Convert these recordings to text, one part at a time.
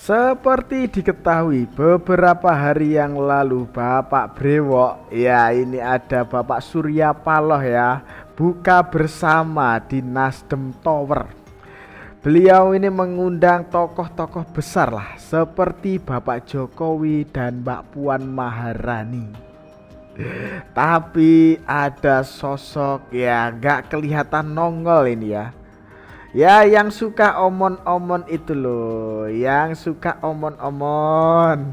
Seperti diketahui beberapa hari yang lalu Bapak Brewok, ya ini ada Bapak Surya Paloh ya, buka bersama di Nasdem Tower. Beliau ini mengundang tokoh-tokoh besar lah seperti Bapak Jokowi dan Mbak Puan Maharani. Tapi ada sosok ya gak kelihatan nongol ini ya. Ya yang suka omon-omon itu loh, yang suka omon-omon.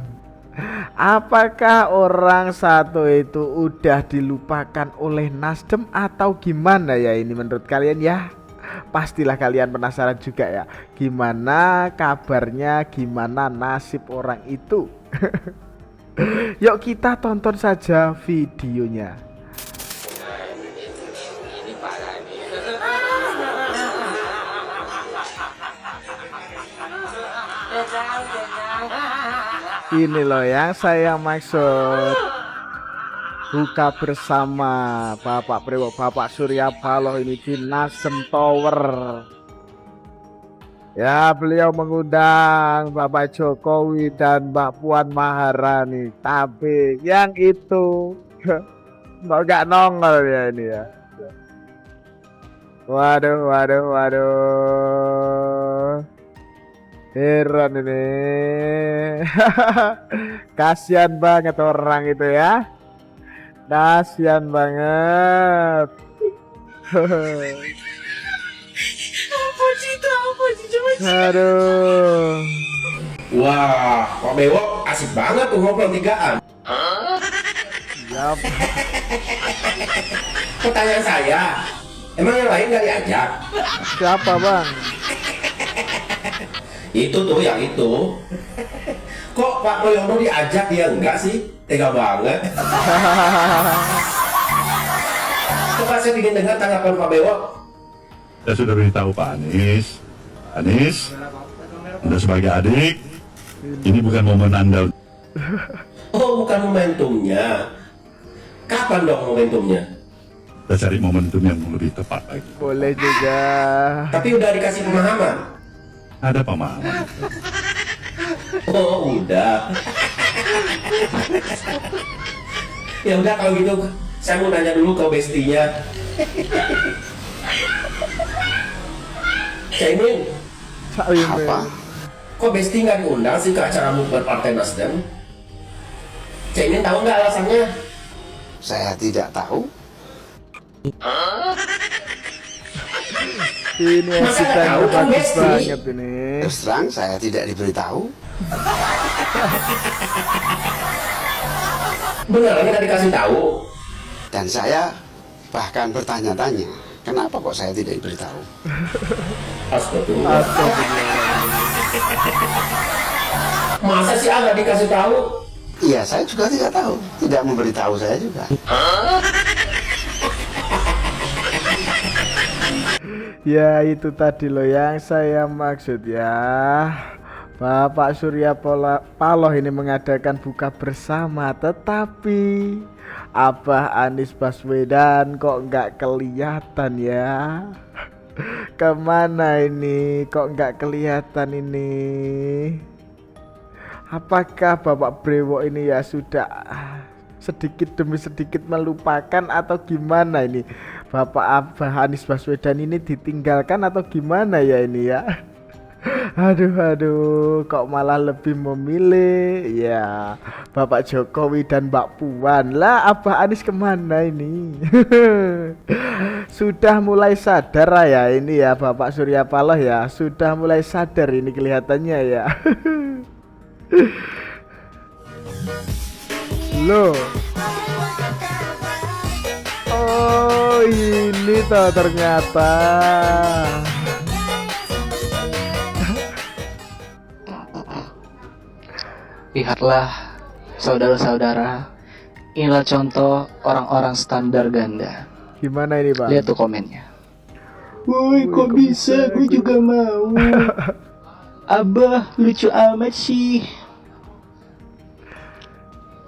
Apakah orang satu itu udah dilupakan oleh Nasdem atau gimana ya ini menurut kalian ya? Pastilah kalian penasaran juga ya. Gimana kabarnya, gimana nasib orang itu? Yuk kita tonton saja videonya. Ini loh yang saya maksud. Buka bersama Bapak Brewok, Bapak Surya Paloh ini di Nasdem Tower. Ya beliau mengundang Bapak Jokowi dan Mbak Puan Maharani. Tapi yang itu nggak nongol ya ini ya. Waduh, waduh, waduh. Heran ini. Kasihan banget orang itu ya. Kasihan banget. Aduh. Wah, Pak Bewok asik banget tuh ngobrol tigaan. Yap. Pertanyaan saya, emang yang lain nggak diajak? Siapa bang? Itu tuh yang itu. Kok Pak Mulyono diajak dia enggak sih? Tega banget. Coba saya ingin dengar tanggapan Pak Bewok. Saya sudah beritahu Pak Anies. Anies, Anda sebagai adik, ini bukan momen Anda. Oh, bukan momentumnya. Kapan dong momentumnya? Kita cari momentum yang lebih tepat lagi. Boleh juga. Tapi udah dikasih pemahaman. Ada pemahaman. Oh, udah. Ya udah kalau gitu, saya mau nanya dulu ke bestinya. Caimin, Apa? kok Besti nggak diundang sih ke acara mukber Partai Nasdem? Caimin tahu nggak alasannya? Saya tidak tahu. Ini Masa nggak tahu, asistannya kan, bagus Besti? banget ini. Terus terang saya tidak diberitahu. Beneran nggak dikasih tahu? Dan saya bahkan bertanya-tanya, kenapa kok saya tidak diberitahu? Astagfirullah. Masa sih nggak dikasih tahu? Iya, saya juga tidak tahu. Tidak memberitahu saya juga. Ya itu tadi loh yang saya maksud ya. Bapak Surya Paloh ini mengadakan buka bersama, tetapi Abah Anies Baswedan kok nggak kelihatan ya. Kemana ini? Kok nggak kelihatan ini? Apakah Bapak Brewok ini ya sudah sedikit demi sedikit melupakan atau gimana ini? Bapak Abah Anies Baswedan ini ditinggalkan atau gimana ya ini ya? Aduh, kok malah lebih memilih ya Bapak Jokowi dan Mbak Puan. Lah Abah Anies kemana ini? Sudah mulai sadar ya ini ya Bapak Surya Paloh ya. Sudah mulai sadar ini kelihatannya ya. Loh. Oh ini toh ternyata. Lihatlah, saudara-saudara, inilah contoh orang-orang standar ganda. Gimana ini Bang? Lihat tuh komennya. Woi kok bisa, gue juga mau. Abah, lucu amat sih.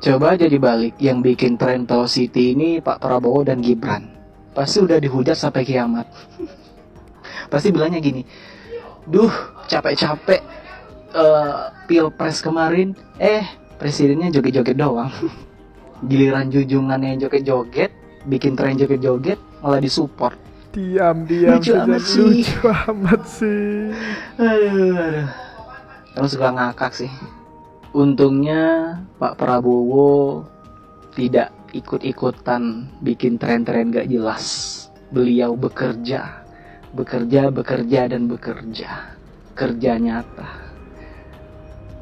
Coba aja dibalik, yang bikin tren City ini Pak Prabowo dan Gibran. Pasti udah dihujat sampai kiamat. Pasti bilangnya gini, duh capek-capek Pilpres kemarin, presidennya joget-joget doang. Giliran junjungannya joget-joget, bikin tren joget-joget, malah disupport. Diam Lucu saja, amat sih. lucu amat sih. Aduh. Emang suka ngakak sih. Untungnya Pak Prabowo tidak ikut-ikutan bikin tren-tren gak jelas. Beliau bekerja, dan bekerja. Kerja nyata.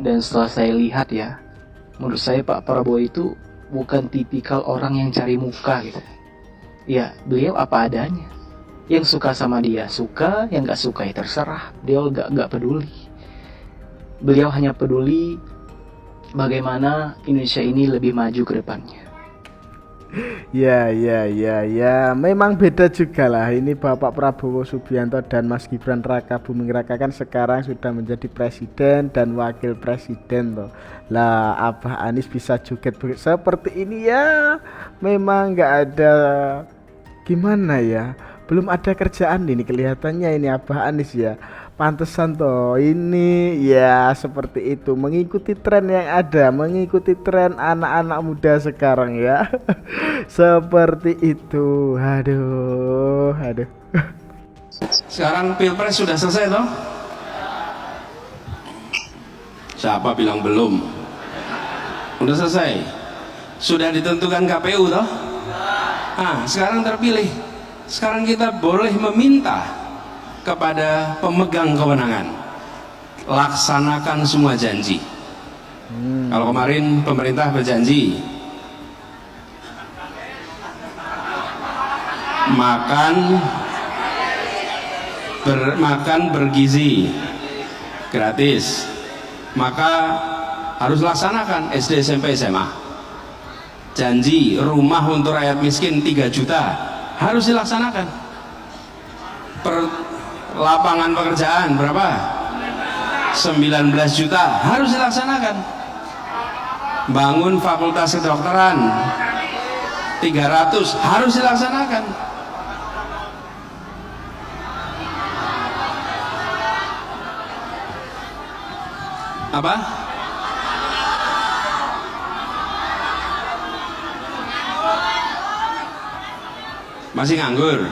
Dan setelah saya lihat ya, menurut saya Pak Prabowo itu bukan tipikal orang yang cari muka gitu. Ya, beliau apa adanya. Yang suka sama dia suka, yang gak suka ya terserah. Beliau gak peduli. Beliau hanya peduli bagaimana Indonesia ini lebih maju ke depannya. Ya, memang beda juga lah. Ini Bapak Prabowo Subianto dan Mas Gibran Raka Buming Raka kan sekarang sudah menjadi presiden dan wakil presiden loh. Lah, Abah Anies bisa joget seperti ini ya. Memang nggak ada, gimana ya, belum ada kerjaan ini kelihatannya ini Abah Anies ya. Pantesan toh ini ya seperti itu, mengikuti tren yang ada, mengikuti tren anak-anak muda sekarang ya. Seperti itu. Aduh. Sekarang Pilpres sudah selesai toh? Siapa bilang belum? Sudah selesai. Sudah ditentukan KPU toh? Sekarang terpilih. Sekarang kita boleh meminta kepada pemegang kewenangan, laksanakan semua janji. Kalau kemarin pemerintah berjanji makan bergizi gratis, maka harus laksanakan SD, SMP, SMA. Janji rumah untuk rakyat miskin 3 juta harus dilaksanakan. Lapangan pekerjaan berapa? 19 juta harus dilaksanakan. Bangun fakultas kedokteran 300 harus dilaksanakan. Apa? Masih nganggur?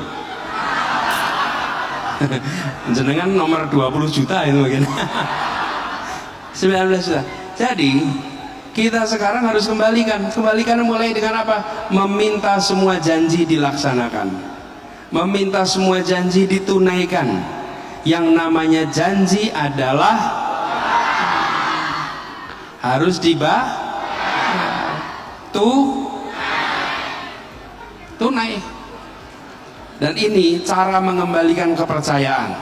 Jenengan nomor 20 juta itu mungkin. 19 juta. Jadi kita sekarang harus kembalikan mulai dengan apa? Meminta semua janji dilaksanakan, meminta semua janji ditunaikan. Yang namanya janji adalah harus tunai. Dan ini cara mengembalikan kepercayaan.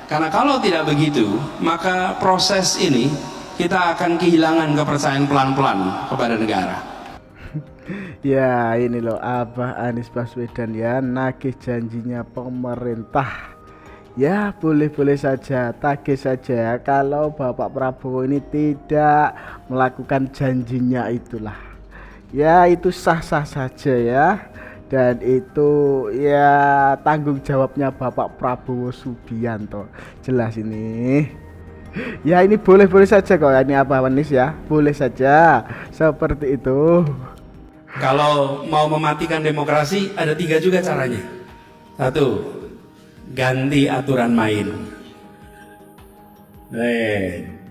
Karena kalau tidak begitu, maka proses ini kita akan kehilangan kepercayaan pelan-pelan kepada negara. Ya, ini loh Abah Anies Baswedan ya, nagih janjinya pemerintah. Ya, boleh-boleh saja, tagih saja kalau Bapak Prabowo ini tidak melakukan janjinya itulah. Ya, itu sah-sah saja ya. Dan itu ya tanggung jawabnya Bapak Prabowo Subianto. Jelas ini. Ya, ini boleh-boleh saja kok ini Abah Anies ya. Boleh saja seperti itu. Kalau mau mematikan demokrasi ada 3 juga caranya. 1, ganti aturan main.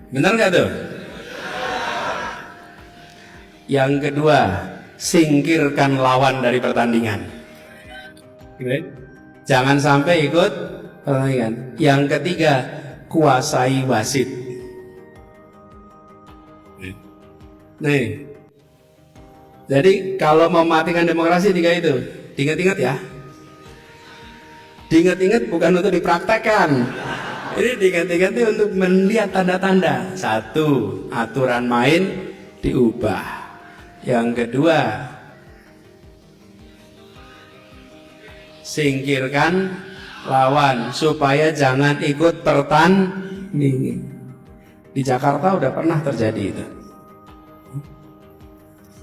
Benar nggak tuh? Yang kedua, singkirkan lawan dari pertandingan. Jangan sampai ikut pertandingan. Yang ketiga, kuasai wasit. Jadi kalau mematikan demokrasi 3 itu, diingat-ingat ya. Diingat-ingat bukan untuk dipraktekkan. Ini diingat-ingat untuk melihat tanda-tanda. 1, aturan main diubah. Yang kedua, singkirkan lawan supaya jangan ikut pertandingan. Di Jakarta udah pernah terjadi itu.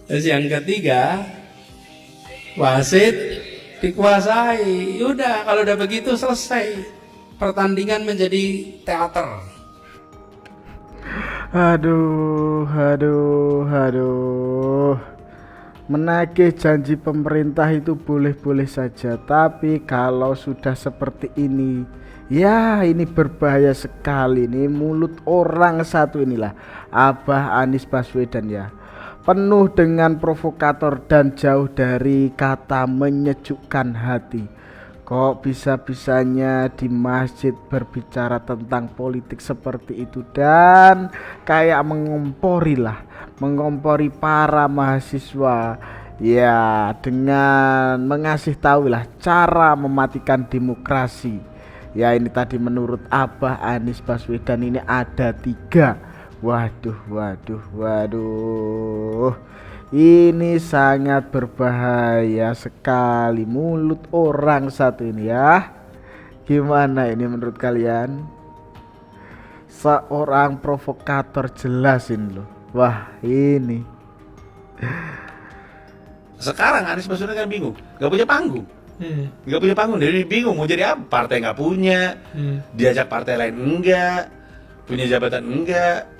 Terus yang ketiga, wasit dikuasai. Udah, kalau udah begitu selesai. Pertandingan menjadi teater. Aduh, aduh, aduh. Menagih janji pemerintah itu boleh-boleh saja, tapi kalau sudah seperti ini, ya ini berbahaya sekali. Ini mulut orang satu inilah Abah Anies Baswedan ya, penuh dengan provokator dan jauh dari kata menyejukkan hati. Kok bisa-bisanya di masjid berbicara tentang politik seperti itu, dan kayak mengompori para mahasiswa ya, dengan mengasih tahu lah cara mematikan demokrasi. Ya ini tadi menurut Abah Anies Baswedan ini ada 3. Waduh, waduh, waduh. Ini sangat berbahaya sekali mulut orang satu ini ya. Gimana ini menurut kalian? Seorang provokator jelasin loh. Wah ini. Sekarang Anies Baswedan kan bingung, gak punya panggung. Gak punya panggung, jadi bingung mau jadi apa. Partai gak punya, diajak partai lain enggak, punya jabatan enggak.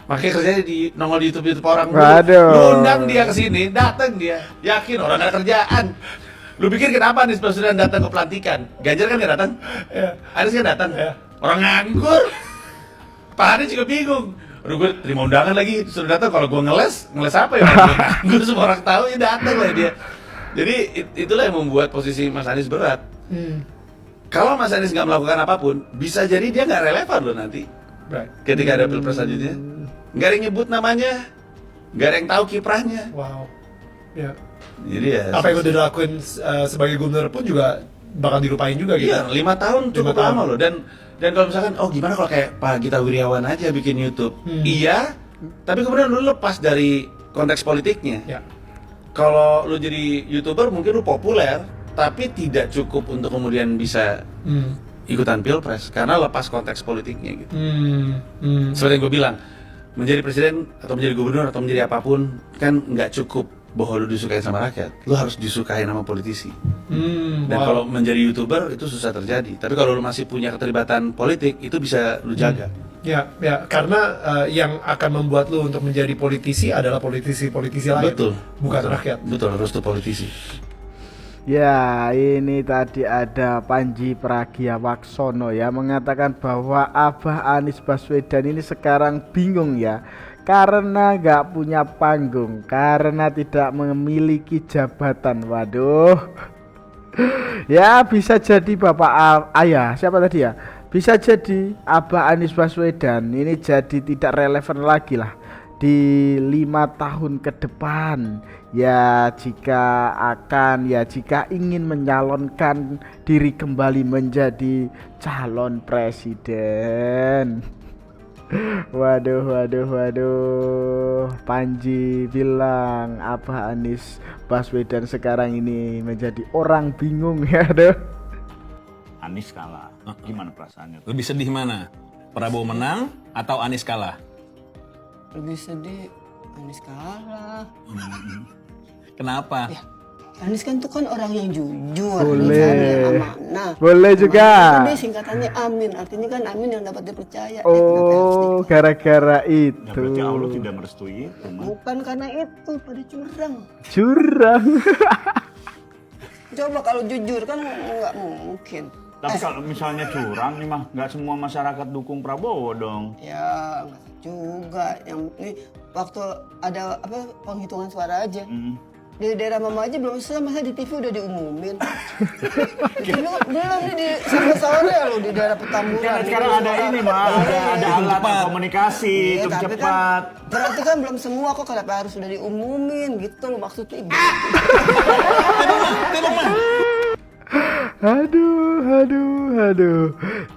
Makanya kerjanya di nongol di YouTube orang dulu. Lu undang dia ke sini, datang dia. Yakin orang gak ada kerjaan. Lu pikir kenapa Anies Baswedan datang ke pelantikan? Ganjar kan gak datang? Anies kan datang? Orang nganggur. Pak Anies juga bingung. Aduh, gue terima undangan lagi, suruh datang. Kalau gue ngeles apa ya? Gue semua orang tahu ya, datang lah dia. Jadi itulah yang membuat posisi Mas Anies berat. Kalau Mas Anies nggak melakukan apapun, bisa jadi dia nggak relevan loh nanti. Ketika ada pilpres selanjutnya, nggak ada yang nyebut namanya, nggak ada yang tahu kiprahnya. Wow. Ya. Jadi ya. Apa yang udah dilakuin sebagai gubernur pun juga bakal dilupain juga gitu. Iya, 5 tahun cukup lama loh. Dan kalau misalkan, oh gimana kalau kayak Pak Gita Wirjawan aja bikin YouTube? Iya, tapi kemudian lu lepas dari konteks politiknya. Ya. Kalau lu jadi YouTuber mungkin lu populer, tapi tidak cukup untuk kemudian bisa ikutan pilpres karena lepas konteks politiknya gitu. Seperti yang gue bilang, menjadi presiden atau menjadi gubernur atau menjadi apapun kan nggak cukup bahwa lu disukai sama rakyat, lu harus disukai sama politisi. Dan kalau menjadi YouTuber itu susah terjadi. Tapi kalau lu masih punya keterlibatan politik, itu bisa lu jaga. Ya, karena yang akan membuat lu untuk menjadi politisi adalah politisi-politisi lain. Bukan rakyat. Betul, harus tuh politisi. Ya ini tadi ada Panji Pragiwaksono ya, mengatakan bahwa Abah Anies Baswedan ini sekarang bingung ya, karena gak punya panggung, karena tidak memiliki jabatan. Waduh. Ya bisa jadi Bapak Ayah, siapa tadi ya? Bisa jadi Abah Anies Baswedan ini jadi tidak relevan lagi lah di 5 tahun ke depan. Ya jika ingin menyalonkan diri kembali menjadi calon presiden. Waduh. Panji bilang Abah Anies Baswedan sekarang ini menjadi orang bingung ya. Anies kalah. Gimana perasaannya? Lebih sedih mana? Prabowo menang atau Anies kalah? Lebih sedih Anies kalah. Kenapa? Ya, Anies kan tuh kan orang yang jujur, boleh, yang amanah. Boleh juga. Ini singkatannya Amin, artinya kan Amin yang dapat dipercaya. Oh, gara-gara itu. Ya, berarti Allah tidak merestui itu. Bukan karena itu, pada curang. Coba kalau jujur kan nggak mungkin. Tapi kalau misalnya curang nih mah nggak semua masyarakat dukung Prabowo dong. Ya nggak juga. Yang ini waktu ada penghitungan suara aja. Di daerah Mama aja belum selesai, masa di TV udah diumumin. Belum nih di sampai sore loh di daerah Petamburan. Kan sekarang ada ini mah, ada alat komunikasi itu cepat. Kan, berarti kan belum semua kok, kenapa harus sudah diumumin gitu loh maksudnya. Aduh.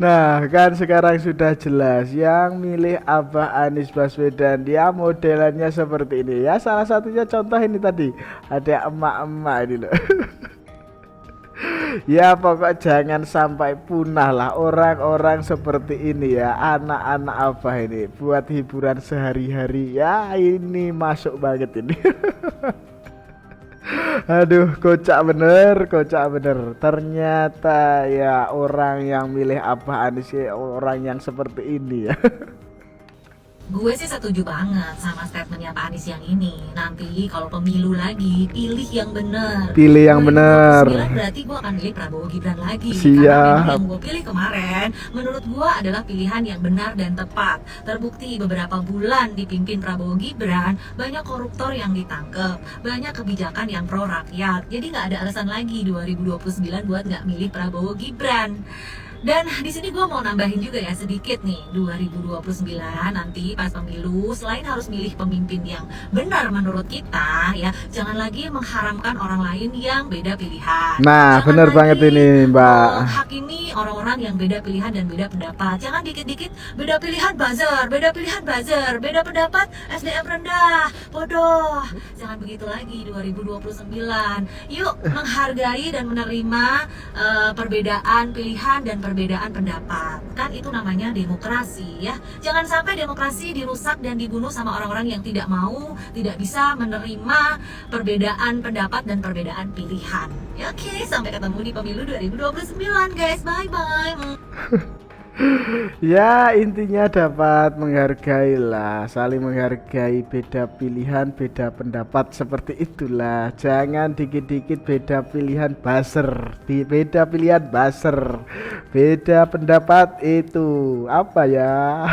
Nah kan sekarang sudah jelas yang milih Abah Anies Baswedan, dia modelannya seperti ini ya. Salah satunya contoh ini tadi, ada emak-emak ini loh. Ya pokok jangan sampai punah lah orang-orang seperti ini ya, anak-anak Abah ini buat hiburan sehari-hari ya, ini masuk banget ini. Aduh, kocak bener. Ternyata ya orang yang milih Abah Anies ya orang yang seperti ini ya. Gue sih setuju banget sama statementnya Pak Anies yang ini. Nanti kalau pemilu lagi, pilih yang benar. Pilih yang benar. Berarti gue akan pilih Prabowo Gibran lagi. Siap. Karena memang yang gue pilih kemarin, menurut gue adalah pilihan yang benar dan tepat. Terbukti beberapa bulan dipimpin Prabowo Gibran, banyak koruptor yang ditangkep, banyak kebijakan yang pro rakyat. Jadi nggak ada alasan lagi 2029 buat nggak milih Prabowo Gibran. Dan di sini gue mau nambahin juga ya sedikit nih, 2029 nanti pas pemilu, selain harus milih pemimpin yang benar menurut kita ya, jangan lagi mengharamkan orang lain yang beda pilihan. Nah, benar banget ini Mbak. Menghakimi orang-orang yang beda pilihan dan beda pendapat. Jangan dikit-dikit beda pilihan buzzer, beda pilihan buzzer, beda pendapat SDM rendah, bodoh. Jangan begitu lagi 2029. Yuk menghargai dan menerima perbedaan pilihan dan perbedaan pendapat. Kan itu namanya demokrasi ya. Jangan sampai demokrasi dirusak dan dibunuh sama orang-orang yang tidak mau, tidak bisa menerima perbedaan pendapat dan perbedaan pilihan. Ya, oke, sampai ketemu di pemilu 2029 guys. Bye bye. Ya, intinya dapat menghargai lah, saling menghargai beda pilihan, beda pendapat, seperti itulah. Jangan dikit-dikit beda pilihan buzzer, beda pilihan buzzer, beda pendapat itu apa ya?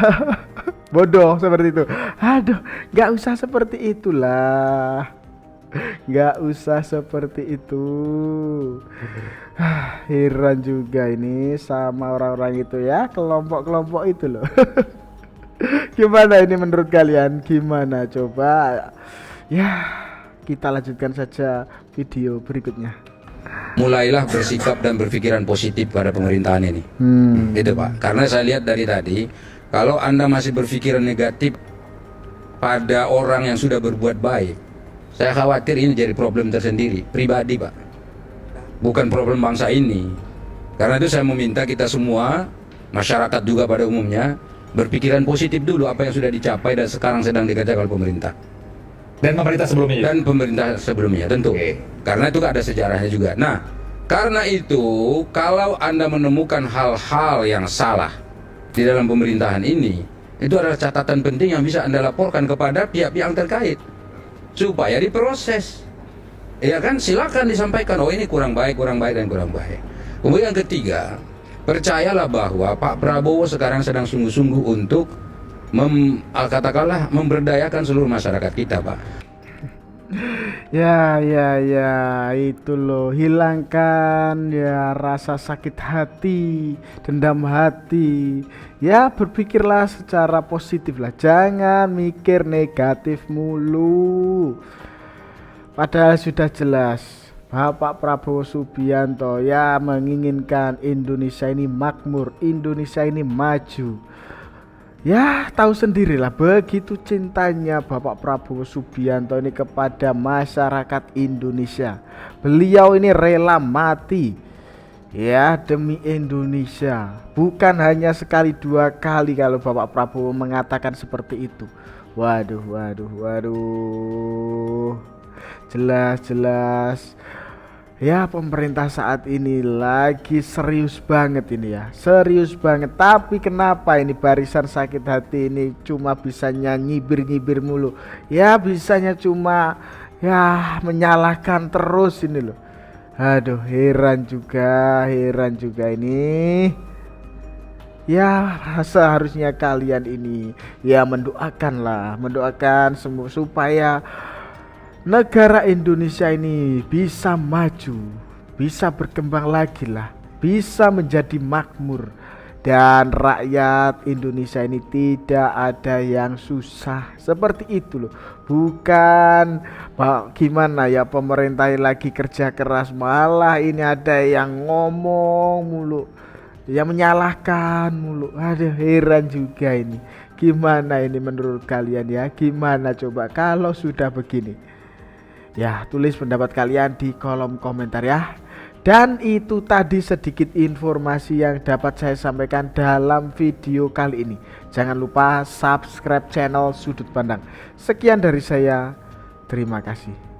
Bodoh seperti itu. Aduh, nggak usah seperti itulah. Nggak usah seperti itu. Heran juga ini sama orang-orang itu ya, kelompok-kelompok itu loh. Gimana ini menurut kalian? Gimana coba? Ya, kita lanjutkan saja video berikutnya. Mulailah bersikap dan berpikiran positif pada pemerintahan ini. Itu Pak, karena saya lihat dari tadi, kalau Anda masih berpikiran negatif pada orang yang sudah berbuat baik, saya khawatir ini jadi problem tersendiri, pribadi Pak, bukan problem bangsa ini. Karena itu saya meminta kita semua, masyarakat juga pada umumnya, berpikiran positif dulu apa yang sudah dicapai dan sekarang sedang dikerjakan oleh pemerintah. Dan pemerintah sebelumnya juga? Dan pemerintah sebelumnya, tentu. Karena itu ada sejarahnya juga. Nah, karena itu, kalau Anda menemukan hal-hal yang salah di dalam pemerintahan ini, itu adalah catatan penting yang bisa Anda laporkan kepada pihak-pihak yang terkait, supaya diproses. Ya kan, silakan disampaikan, oh ini kurang baik, dan kurang baik. Kemudian yang ketiga, percayalah bahwa Pak Prabowo sekarang sedang sungguh-sungguh untuk katakanlah memberdayakan seluruh masyarakat kita, Pak. Ya, itu loh, hilangkan ya rasa sakit hati, dendam hati. Ya, berpikirlah secara positif lah, jangan mikir negatif mulu. Padahal sudah jelas Bapak Prabowo Subianto ya menginginkan Indonesia ini makmur, Indonesia ini maju. Ya, tahu sendirilah begitu cintanya Bapak Prabowo Subianto ini kepada masyarakat Indonesia. Beliau ini rela mati ya demi Indonesia. Bukan hanya sekali dua kali kalau Bapak Prabowo mengatakan seperti itu. Waduh. Jelas ya pemerintah saat ini lagi serius banget ini ya, serius banget. Tapi kenapa ini barisan sakit hati ini cuma bisanya nyibir mulu ya, bisanya cuma ya menyalahkan terus ini loh. Aduh, heran juga ini. Ya, seharusnya kalian ini ya mendoakan semua supaya negara Indonesia ini bisa maju, bisa berkembang lagi lah, bisa menjadi makmur, dan rakyat Indonesia ini tidak ada yang susah. Seperti itu loh. Bukan gimana ya, pemerintah lagi kerja keras, malah ini ada yang ngomong mulu, yang menyalahkan mulu. Aduh, heran juga ini. Gimana ini menurut kalian ya? Gimana coba kalau sudah begini? Ya, tulis pendapat kalian di kolom komentar ya. Dan itu tadi sedikit informasi yang dapat saya sampaikan dalam video kali ini. Jangan lupa subscribe channel Sudut Pandang. Sekian dari saya. Terima kasih.